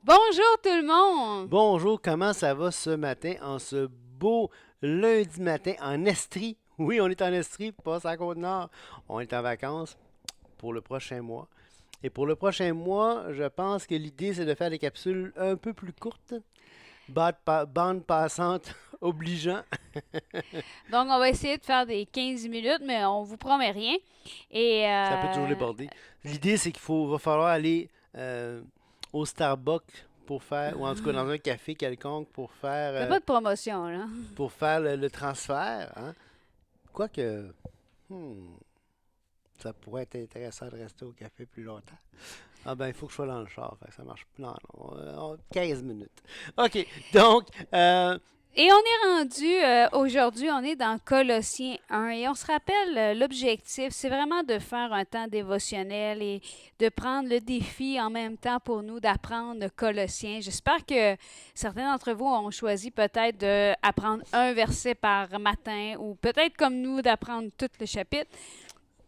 Bonjour tout le monde! Bonjour, comment ça va ce matin, en ce beau lundi matin en Estrie? Oui, on est en Estrie, pas sur la Côte-Nord. On est en vacances pour le prochain mois. Et pour le prochain mois, je pense que l'idée, c'est de faire des capsules un peu plus courtes, bande passante obligeant. Donc, on va essayer de faire des 15 minutes, mais on vous promet rien. Et Ça peut toujours déborder. L'idée, c'est va falloir aller au Starbucks pour faire, ou en tout cas dans un café quelconque fais pas de promotion, là. pour faire le transfert, hein. Quoique, hmm, ça pourrait être intéressant de rester au café plus longtemps. Ah ben, il faut que je sois dans le char, fait que ça marche plus. Non, non, 15 minutes. OK, donc, Et on est rendu, aujourd'hui, on est dans Colossiens 1 et on se rappelle l'objectif, c'est vraiment de faire un temps dévotionnel et de prendre le défi en même temps pour nous d'apprendre Colossiens. J'espère que certains d'entre vous ont choisi peut-être d'apprendre un verset par matin ou peut-être comme nous d'apprendre tout le chapitre,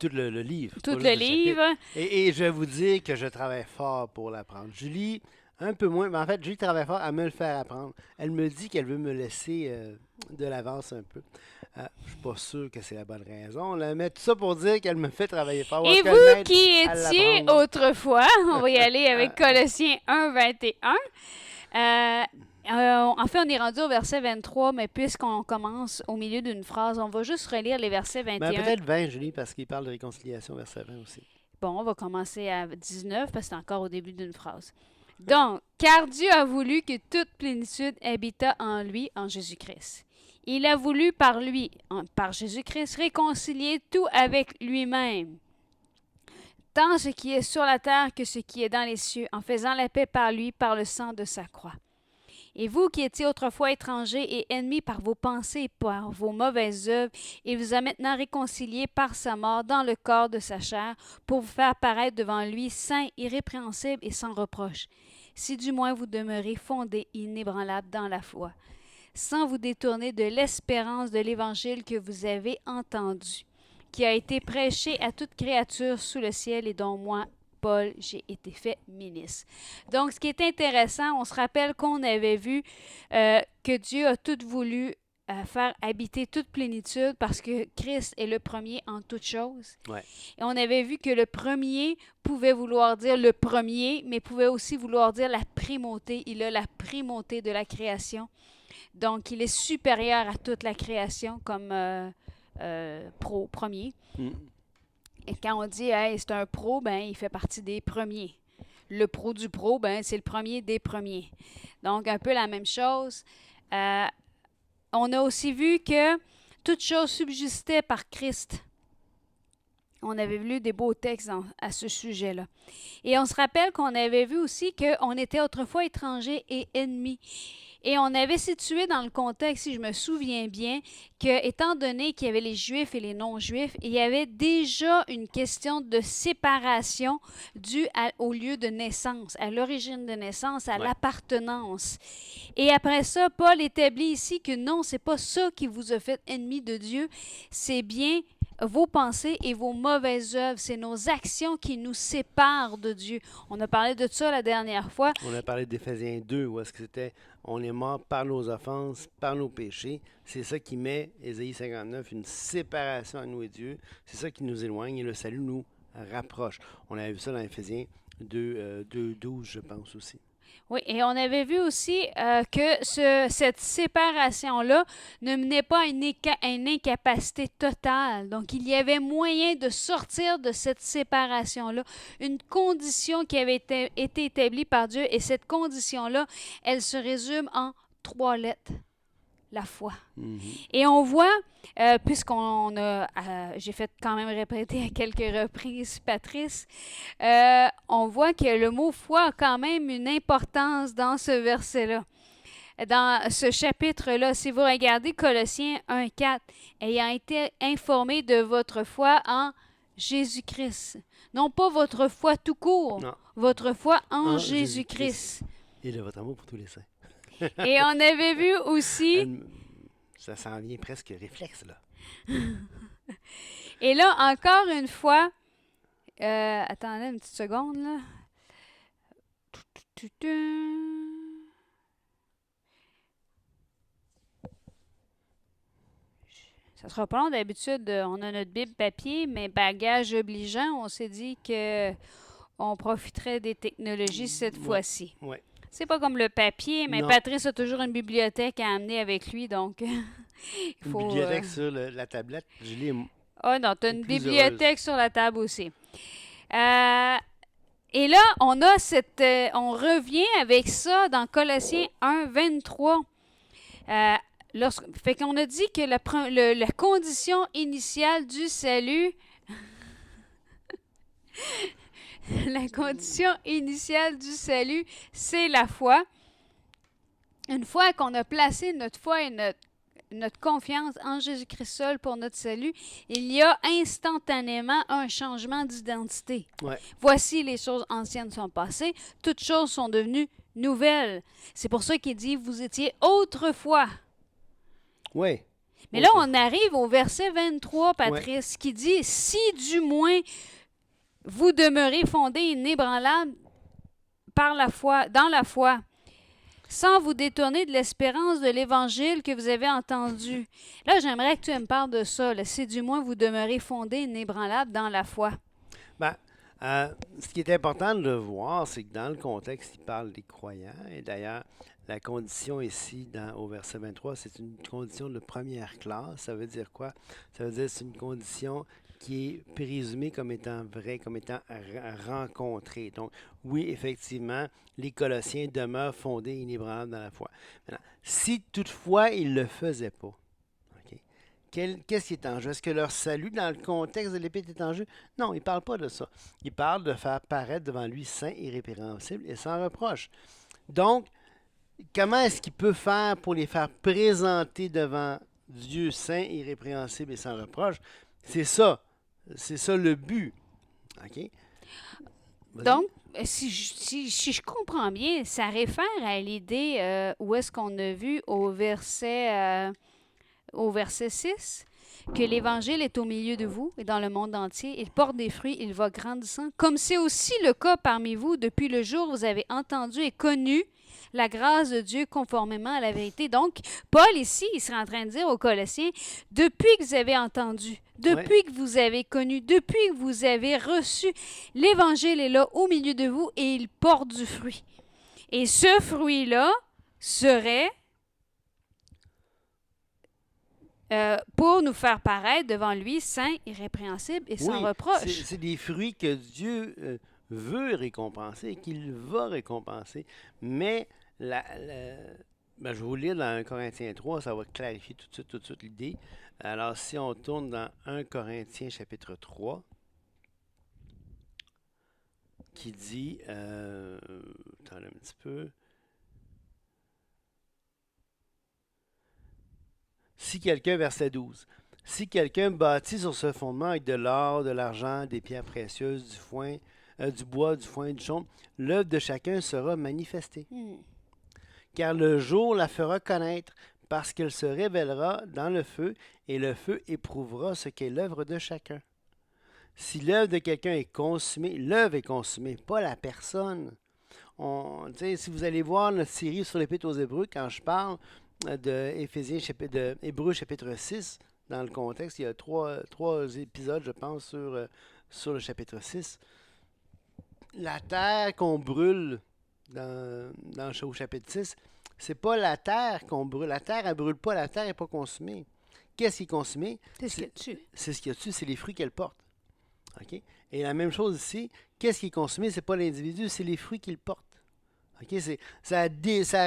tout le livre, tout pas le juste le chapitre. livre. Et je vais vous dire que je travaille fort pour l'apprendre. Julie, un peu moins, mais en fait, Julie travaille fort à me le faire apprendre. Elle me dit qu'elle veut me laisser de l'avance un peu. Je suis pas sûr que c'est la bonne raison, là, mais tout ça pour dire qu'elle me fait travailler fort, ou en tout Et cas, elle vous m'aide qui à étiez l'apprendre. autrefois, on va y aller avec Colossiens 1, 21. En fait, on est rendu au verset 23, mais puisqu'on commence au milieu d'une phrase, on va juste relire les versets Ben, 21. peut-être 20, Julie, parce qu'il parle de réconciliation, verset 20 aussi. Bon, on va commencer à 19 parce que c'est encore au début d'une phrase. Donc, car Dieu a voulu que toute plénitude habitât en lui, en Jésus-Christ. Il a voulu par lui, par Jésus-Christ, réconcilier tout avec lui-même, tant ce qui est sur la terre que ce qui est dans les cieux, en faisant la paix par lui, par le sang de sa croix. Et vous qui étiez autrefois étrangers et ennemis par vos pensées et par vos mauvaises œuvres, il vous a maintenant réconciliés par sa mort dans le corps de sa chair, pour vous faire paraître devant lui saints, irrépréhensibles et sans reproche, si du moins vous demeurez fondés, inébranlables dans la foi, sans vous détourner de l'espérance de l'Évangile que vous avez entendu, qui a été prêché à toute créature sous le ciel et dont moi, Paul, j'ai été fait ministre. Donc, ce qui est intéressant, on se rappelle qu'on avait vu que Dieu a tout voulu faire habiter toute plénitude parce que Christ est le premier en toutes choses. Ouais. Et on avait vu que le premier pouvait vouloir dire le premier, mais pouvait aussi vouloir dire la primauté. Il a la primauté de la création. Donc, il est supérieur à toute la création comme premier. Mm. Et quand on dit hey, c'est un pro, ben il fait partie des premiers. Le pro du pro, ben c'est le premier des premiers. Donc, un peu la même chose. Euh, on a aussi vu que toute chose subsistait par Christ. On avait lu des beaux textes à ce sujet-là. Et on se rappelle qu'on avait vu aussi qu'on était autrefois étrangers et ennemis. Et on avait situé dans le contexte, si je me souviens bien, que étant donné qu'il y avait les Juifs et les non-Juifs, il y avait déjà une question de séparation due au lieu de naissance, à l'origine de naissance, à Ouais. l'appartenance. Et après ça, Paul établit ici que non, c'est pas ça qui vous a fait ennemi de Dieu, c'est bien vos pensées et vos mauvaises œuvres, c'est nos actions qui nous séparent de Dieu. On a parlé de ça la dernière fois. On a parlé d'Éphésiens 2, où est-ce que c'était on est mort par nos offenses, par nos péchés. C'est ça qui met, Ésaïe 59, une séparation à nous et Dieu. C'est ça qui nous éloigne et le salut nous rapproche. On avait vu ça dans Éphésiens 2, 12, je pense aussi. Oui, et on avait vu aussi que cette séparation-là ne menait pas à une incapacité totale. Donc, il y avait moyen de sortir de cette séparation-là, une condition qui avait été établie par Dieu, et cette condition-là, elle se résume en 3 lettres. La foi. Mhm. Et on voit, puisqu'on a, j'ai fait quand même répéter à quelques reprises Patrice, on voit que le mot foi a quand même une importance dans ce verset-là. Dans ce chapitre-là, si vous regardez Colossiens 1,4, ayant été informé de votre foi en Jésus-Christ. Non pas votre foi tout court, Non, votre foi en en Jésus-Christ. Jésus-Christ. Et de votre amour pour tous les saints. Et on avait vu aussi, Elle- ça s'en vient presque réflexe, là. et là encore une fois, attendez une petite seconde là. Ça sera pas long d'habitude. On a notre Bible papier, mais bagage obligeant, on s'est dit que on profiterait des technologies cette fois-ci. Ouais. C'est pas comme le papier, mais Non. Patrice a toujours une bibliothèque à amener avec lui, donc il Une faut... bibliothèque sur la tablette, je l'ai. Ah non, tu as une plus bibliothèque sur la table aussi. Et là, on a on revient avec ça dans Colossiens 1, 23. Fait qu'on a dit que la condition initiale du salut, la condition initiale du salut, c'est la foi. Une fois qu'on a placé notre foi et notre confiance en Jésus-Christ seul pour notre salut, il y a instantanément un changement d'identité. Ouais. Voici, les choses anciennes sont passées, toutes choses sont devenues nouvelles. C'est pour ça qu'il dit, vous étiez autrefois. Oui. Mais là, on arrive au verset 23, Patrice, qui dit, si du moins vous demeurez fondés et inébranlables par la foi, dans la foi, sans vous détourner de l'espérance de l'Évangile que vous avez entendu. Là, j'aimerais que tu me parles de ça. Là. Si du moins vous demeurez fondés et inébranlables dans la foi. Ben, ce qui est important de le voir, c'est que dans le contexte, il parle des croyants. Et d'ailleurs, la condition ici, au verset 23, c'est une condition de première classe. Ça veut dire quoi? Ça veut dire que c'est une condition qui est présumée comme étant vraie, comme étant rencontrée. Donc, oui, effectivement, les Colossiens demeurent fondés et inébranlables dans la foi. Maintenant, si toutefois ils ne le faisaient pas, okay, qu'est-ce qui est en jeu? Est-ce que leur salut, dans le contexte de l'Épître, est en jeu? Non, il ne parle pas de ça. Il parle de faire paraître devant lui saint, irrépréhensible et sans reproche. Donc, comment est-ce qu'il peut faire pour les faire présenter devant Dieu saint, irrépréhensible et sans reproche? C'est ça. C'est ça le but. OK? Vas-y. Donc, si je comprends bien, ça réfère à l'idée où est-ce qu'on a vu au verset 6 que l'Évangile est au milieu de vous et dans le monde entier. Il porte des fruits, il va grandissant. Comme c'est aussi le cas parmi vous depuis le jour où vous avez entendu et connu la grâce de Dieu conformément à la vérité. Donc, Paul ici, il serait en train de dire aux Colossiens, depuis que vous avez entendu, depuis que vous avez connu, depuis que vous avez reçu, l'Évangile est là au milieu de vous et il porte du fruit. Et ce fruit-là serait pour nous faire paraître devant lui saint, irrépréhensible et sans reproche. C'est des fruits que Dieu veut récompenser et qu'il va récompenser. Mais je vais vous lire dans 1 Corinthiens 3, ça va clarifier tout de suite l'idée. Alors, si on tourne dans 1 Corinthiens chapitre 3, qui dit, attendez un petit peu, si quelqu'un, verset 12, si quelqu'un bâtit sur ce fondement avec de l'or, de l'argent, des pierres précieuses, du bois, du foin, du chaume, l'œuvre de chacun sera manifestée. Car le jour la fera connaître, parce qu'elle se révélera dans le feu, et le feu éprouvera ce qu'est l'œuvre de chacun. Si l'œuvre de quelqu'un est consumée, l'œuvre est consumée, pas la personne. Si vous allez voir notre série sur l'Épître aux Hébreux, quand je parle de Hébreux chapitre 6, dans le contexte, il y a trois épisodes, je pense, sur le chapitre 6. La terre qu'on brûle au chapitre 6, c'est pas la terre qu'on brûle. La terre, elle brûle pas, la terre n'est pas consumée. Qu'est-ce qui est consumé? C'est ce qu'il y a dessus. C'est ce qu'il y a dessus, c'est les fruits qu'elle porte. Okay? Et la même chose ici, qu'est-ce qui est consumé? C'est pas l'individu, c'est les fruits qu'il porte. Okay? Ça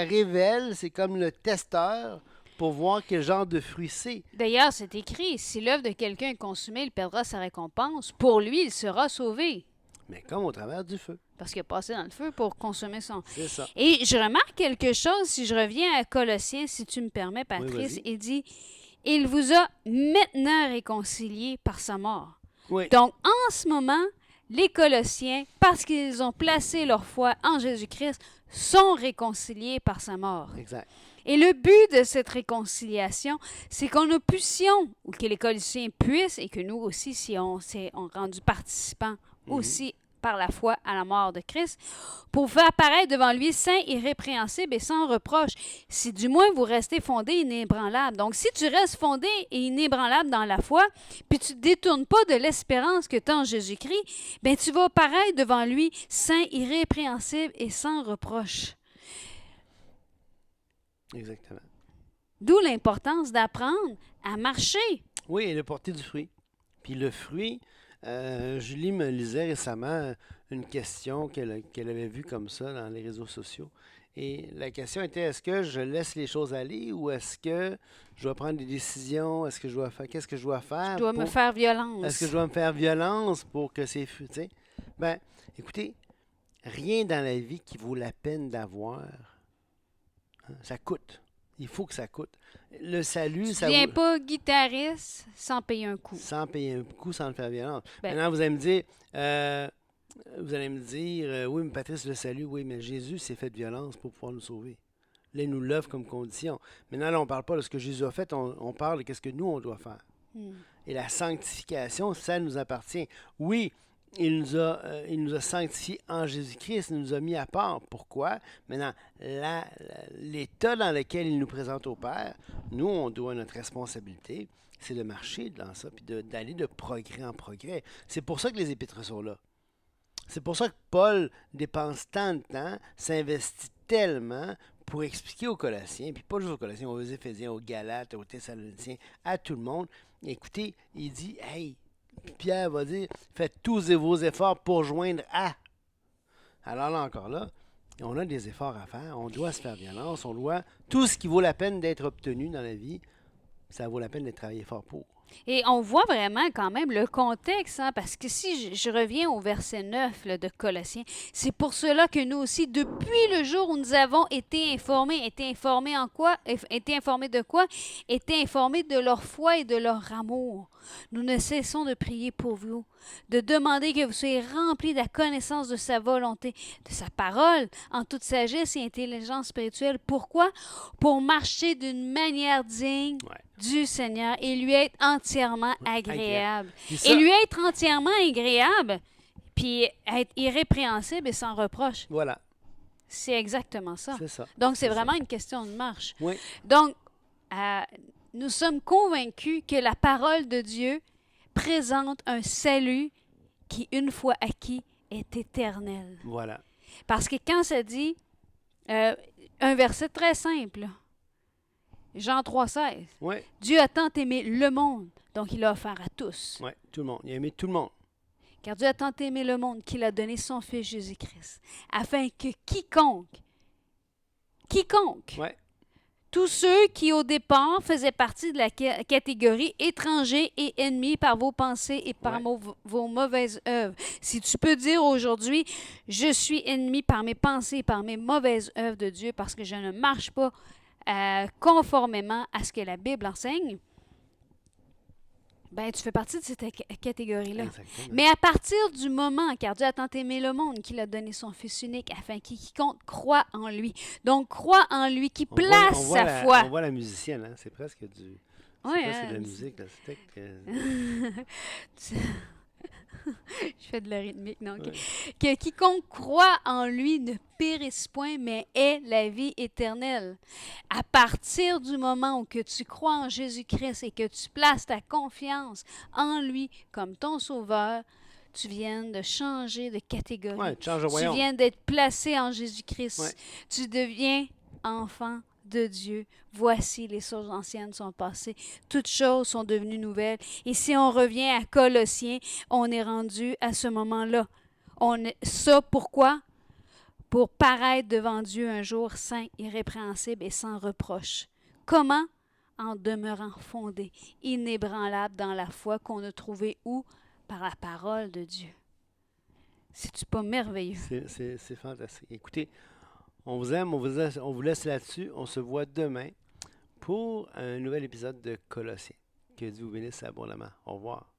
révèle, c'est comme le testeur pour voir quel genre de fruit c'est. D'ailleurs, c'est écrit, si l'œuvre de quelqu'un est consumée, il perdra sa récompense. Pour lui, il sera sauvé. Mais comme au travers du feu. Parce qu'il a passé dans le feu pour consommer son... C'est ça. Et je remarque quelque chose, si je reviens à Colossiens, si tu me permets, Patrice, oui, il dit, il vous a maintenant réconciliés par sa mort. Oui. Donc, en ce moment, les Colossiens, parce qu'ils ont placé leur foi en Jésus-Christ, sont réconciliés par sa mort. Exact. Et le but de cette réconciliation, c'est qu'on nous puissions, ou que les Colossiens puissent, et que nous aussi, si on s'est rendu participants aussi par la foi à la mort de Christ, pour faire paraître devant lui saint, irrépréhensible et sans reproche, si du moins vous restez fondé et inébranlable. Donc, si tu restes fondé et inébranlable dans la foi, puis tu ne te détournes pas de l'espérance que tu as en Jésus-Christ, bien, tu vas paraître devant lui saint, irrépréhensible et sans reproche. Exactement. D'où l'importance d'apprendre à marcher. Oui, et de porter du fruit. Puis le fruit, Julie me lisait récemment une question qu'elle avait vue comme ça dans les réseaux sociaux. Et la question était, est-ce que je laisse les choses aller ou est-ce que je dois prendre des décisions? Est-ce que je dois faire? Qu'est-ce que je dois faire? Je dois me faire violence. Est-ce que je dois me faire violence pour que c'est... Tu sais? Ben, écoutez, rien dans la vie qui vaut la peine d'avoir, hein, ça coûte. Il faut que ça coûte. Le salut, Tu ça ne viens vaut... pas guitariste sans payer un coup. Sans payer un coup, sans le faire violence. Ben. Maintenant, vous allez me dire, oui, mais Patrice, le salut, oui, mais Jésus s'est fait de violence pour pouvoir nous sauver. Là, il nous l'offre comme condition. Maintenant, là, on ne parle pas de ce que Jésus a fait, on parle de ce que nous, on doit faire. Et la sanctification, ça nous appartient. Oui, il nous a sanctifiés en Jésus-Christ, il nous a mis à part. Pourquoi? Maintenant, l'état dans lequel il nous présente au Père, nous, on doit notre responsabilité, c'est de marcher dans ça, puis d'aller de progrès en progrès. C'est pour ça que les épîtres sont là. C'est pour ça que Paul dépense tant de temps, s'investit tellement pour expliquer aux Colossiens, puis pas juste aux Colossiens, aux Éphésiens, aux Galates, aux Thessaloniciens, à tout le monde. Écoutez, il dit, hey, Pierre va dire, faites tous vos efforts pour joindre à. Alors là encore là, on a des efforts à faire, on doit se faire violence, on doit, tout ce qui vaut la peine d'être obtenu dans la vie, ça vaut la peine d'être travaillé fort pour. Et on voit vraiment quand même le contexte, hein, parce que si je reviens au verset 9 là, de Colossiens, c'est pour cela que nous aussi, depuis le jour où nous avons été informés en quoi? Été informés de quoi? Été informés de leur foi et de leur amour. Nous ne cessons de prier pour vous, de demander que vous soyez remplis de la connaissance de sa volonté, de sa parole, en toute sagesse et intelligence spirituelle. Pourquoi? Pour marcher d'une manière digne du Seigneur et lui être entièrement agréable. Et lui être entièrement agréable, puis être irrépréhensible et sans reproche. Voilà. C'est exactement ça. C'est ça. Donc, c'est vraiment une question de marche. Oui. Donc, nous sommes convaincus que la parole de Dieu présente un salut qui, une fois acquis, est éternel. Voilà. Parce que quand ça dit, un verset très simple, Jean 3,16, Dieu a tant aimé le monde, donc il a offert à tous. Oui, tout le monde. Il a aimé tout le monde. Car Dieu a tant aimé le monde qu'il a donné son Fils Jésus-Christ, afin que quiconque, ouais. tous ceux qui au départ faisaient partie de la catégorie étrangers et ennemis par vos pensées et par vos mauvaises œuvres. Si tu peux dire aujourd'hui, je suis ennemi par mes pensées et par mes mauvaises œuvres de Dieu parce que je ne marche pas conformément à ce que la Bible enseigne, ben, tu fais partie de cette catégorie-là. Exactement. Mais à partir du moment, car Dieu a tant aimé le monde qu'il a donné son Fils unique afin qu'il quiconque croit en lui. Donc, croit en lui, qui place sa foi. On voit la musicienne, hein? C'est presque du... Oui, c'est de la musique. Là. Je fais de la rythmique, non? Okay. Que quiconque croit en lui ne périsse point, mais ait la vie éternelle. À partir du moment où que tu crois en Jésus-Christ et que tu places ta confiance en lui comme ton sauveur, tu viens de changer de catégorie. Ouais, tu viens d'être placé en Jésus-Christ. Ouais. Tu deviens enfant de Dieu. Voici, les choses anciennes sont passées. Toutes choses sont devenues nouvelles. Et si on revient à Colossiens, on est rendu à ce moment-là. Ça, pourquoi? Pour paraître devant Dieu un jour saint, irrépréhensible et sans reproche. Comment? En demeurant fondé, inébranlable dans la foi qu'on a trouvée où? Par la parole de Dieu. C'est-tu pas merveilleux? C'est fantastique. Écoutez, on vous aime, on vous laisse là-dessus. On se voit demain pour un nouvel épisode de Colossiens. Que Dieu vous bénisse abondamment. Au revoir.